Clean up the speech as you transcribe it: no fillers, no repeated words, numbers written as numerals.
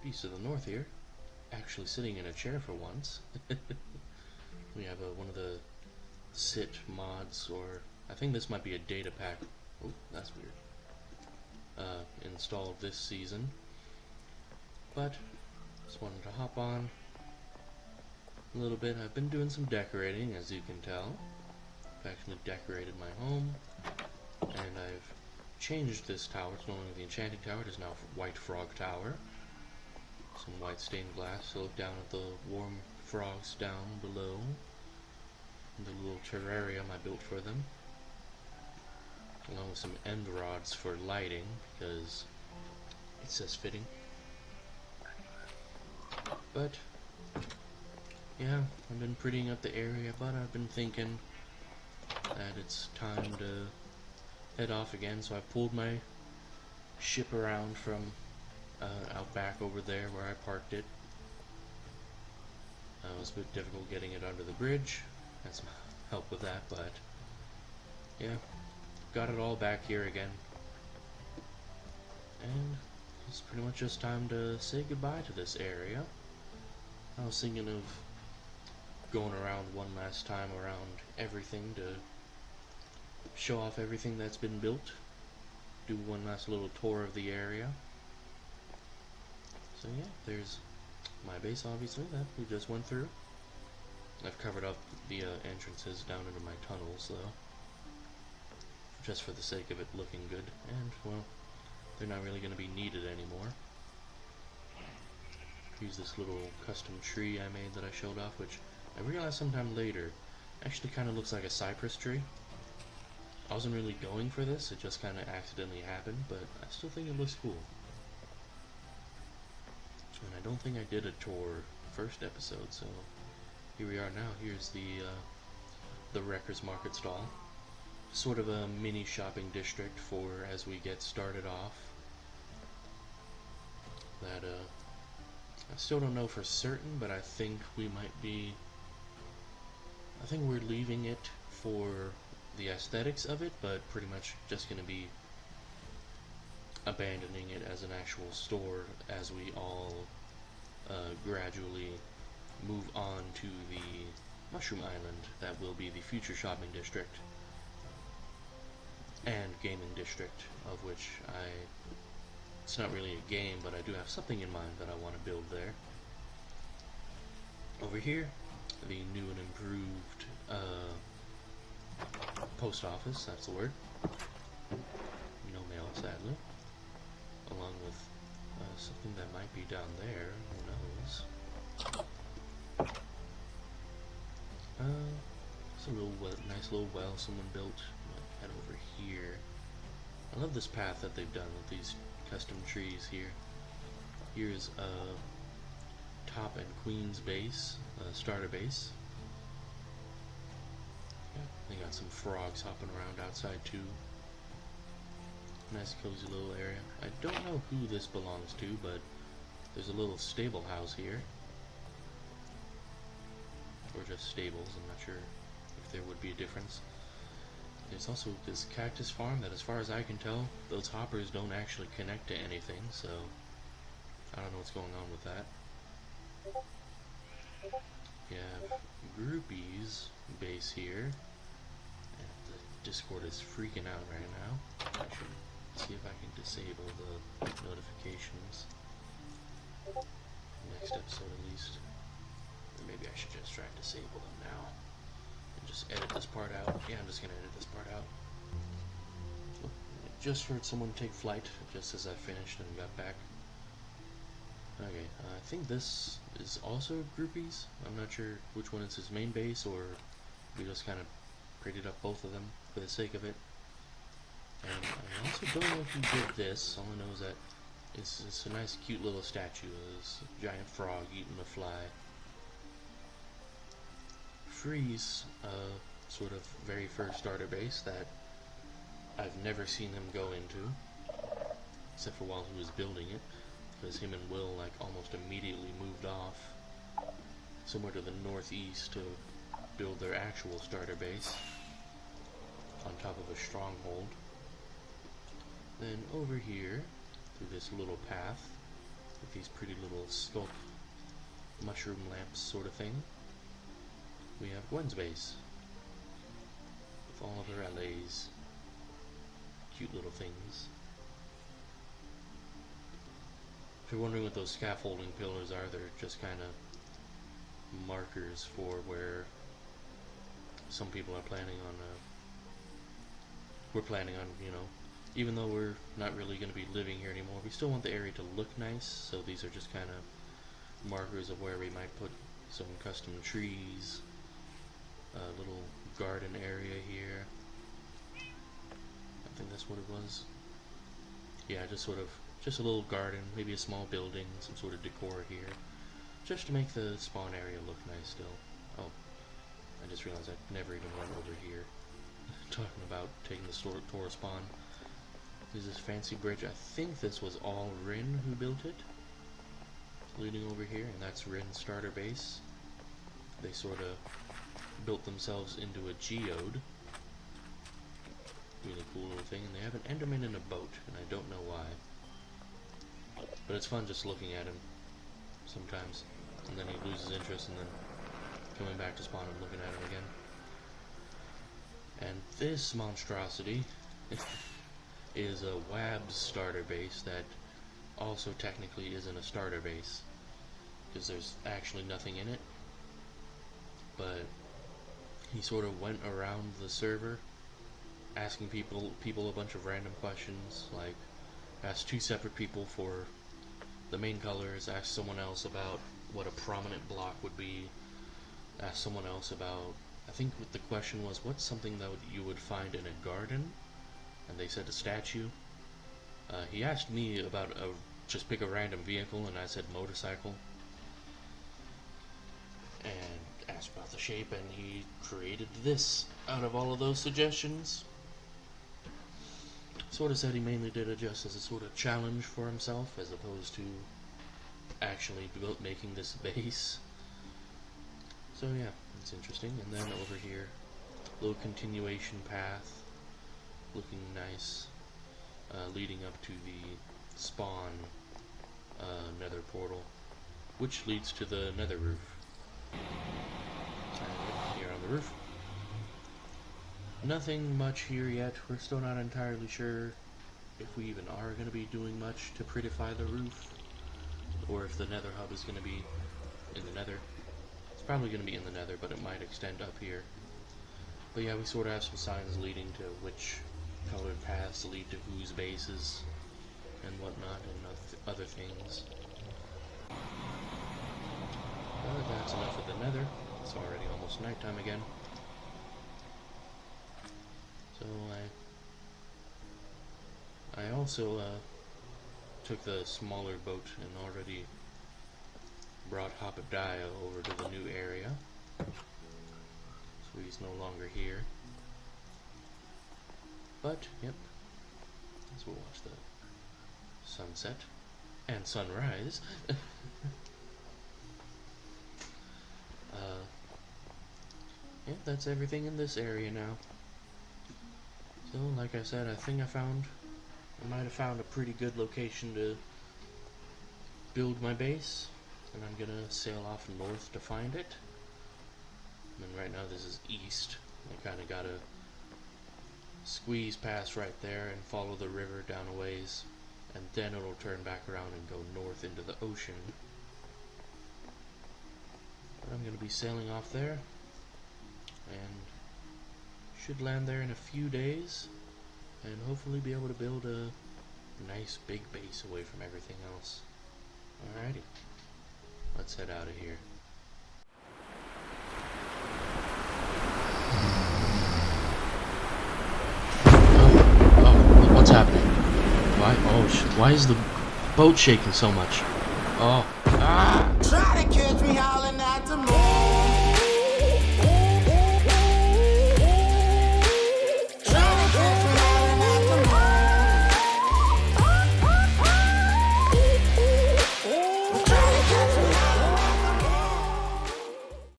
piece to the north here, actually sitting in a chair for once. We have one of the sit mods, or I think this might be a data pack. Oh, that's weird. Installed this season, but just wanted to hop on a little bit. I've been doing some decorating, as you can tell. I've actually decorated my home, and I've changed this tower. It's no longer the enchanting tower, it is now White Frog Tower. Some white stained glass to look down at the warm frogs down below, and the little terrarium I built for them, along with some end rods for lighting, because it says fitting. But yeah, I've been prettying up the area, but I've been thinking that it's time to head off again, so I pulled my ship around from out back over there where I parked it. It was a bit difficult getting it under the bridge. Had some help with that, but yeah, got it all back here again. And it's pretty much just time to say goodbye to this area. I was thinking of going around one last time around everything to show off everything that's been built. Do one last little tour of the area. So yeah, there's my base, obviously, that we just went through. I've covered up the entrances down into my tunnels, though, just for the sake of it looking good, and, well, they're not really going to be needed anymore. Here's this little custom tree I made that I showed off, which I realized sometime later actually kind of looks like a cypress tree. I wasn't really going for this, it just kind of accidentally happened, but I still think it looks cool. And I don't think I did a tour first episode, so here we are now. Here's the Wreckers Market stall. Sort of a mini shopping district for as we get started off. That I still don't know for certain, but I think we might be. I think we're leaving it for the aesthetics of it, but pretty much just going to be abandoning it as an actual store as we all gradually move on to the Mushroom Island that will be the future shopping district and gaming district, of which it's not really a game, but I do have something in mind that I want to build there. Over here, the new and improved post office, that's the word. No mail, sadly. Along with something that might be down there, who knows. It's a little nice little well someone built. Head over here. I love this path that they've done with these custom trees here. Here's a top and queen's base, starter base. Yeah, they got some frogs hopping around outside too. Nice cozy little area. I don't know who this belongs to, but there's a little stable house here. Or just stables, I'm not sure if there would be a difference. There's also this cactus farm that, as far as I can tell, those hoppers don't actually connect to anything, so I don't know what's going on with that. We have Groupies base here, and the Discord is freaking out right now. I should see if I can disable the notifications. Next episode at least. Or maybe I should just try and disable them now. And just edit this part out. Yeah, I'm just gonna edit this part out. Oh, I just heard someone take flight just as I finished and got back. Okay, I think this is also Groupies. I'm not sure which one is his main base, or we just kind of created up both of them for the sake of it. And I also don't know who did this. All I know is that it's a nice cute little statue of this giant frog eating a fly. Freeze, sort of very first starter base that I've never seen him go into, except for while he was building it, because him and Will like almost immediately moved off somewhere to the northeast to build their actual starter base on top of a stronghold. Then over here, through this little path, with these pretty little sculpt mushroom lamps sort of thing. We have Gwen's base with all of her LAs. Cute little things. If you're wondering what those scaffolding pillars are, they're just kind of markers for where some people are planning on, we're planning on, you know, even though we're not really going to be living here anymore, we still want the area to look nice, so these are just kind of markers of where we might put some custom trees, a little garden area here. I think that's what it was. Yeah, just a little garden, maybe a small building, some sort of decor here, just to make the spawn area look nice still. Oh, I just realized I'd never even run over here. Talking about taking the tour spawn. There's this fancy bridge. I think this was all Rin who built it. Leading over here, and that's Rin's starter base. They sort of built themselves into a geode. Really cool little thing, and they have an Enderman in a boat, and I don't know why. But it's fun just looking at him sometimes, and then he loses interest, and then coming back to spawn and looking at him again. And this monstrosity is a Wab's starter base that also technically isn't a starter base, because there's actually nothing in it. But he sort of went around the server asking people a bunch of random questions, like asked two separate people for the main colors, asked someone else about what a prominent block would be, asked someone else about, I think what the question was, what's something that you would find in a garden? And they said a statue. He asked me about just pick a random vehicle, and I said motorcycle. And asked about the shape, and he created this out of all of those suggestions. Sort of said he mainly did it just as a sort of challenge for himself, as opposed to actually making this base. So yeah, it's interesting. And then over here, little continuation path, looking nice, leading up to the spawn nether portal, which leads to the nether roof. And here on the roof. Nothing much here yet. We're still not entirely sure if we even are going to be doing much to prettify the roof, or if the nether hub is going to be in the nether. It's probably going to be in the nether, but it might extend up here. But yeah, we sort of have some signs leading to which colored paths lead to whose bases and whatnot, and other things. But that's enough of the nether. It's already almost nighttime again. So I also took the smaller boat and already brought Hoppediah over to the new area. So he's no longer here. But, yep, as we'll watch the sunset and sunrise. Yeah, that's everything in this area now. So, like I said, I think I might have found a pretty good location to build my base, and I'm gonna sail off north to find it. And right now this is east. I kinda gotta squeeze past right there and follow the river down a ways, and then it'll turn back around and go north into the ocean. But I'm gonna be sailing off there, and should land there in a few days, and hopefully be able to build a nice big base away from everything else. Alrighty, let's head out of here. Oh, what's happening? Why? Oh, why is the boat shaking so much? Oh.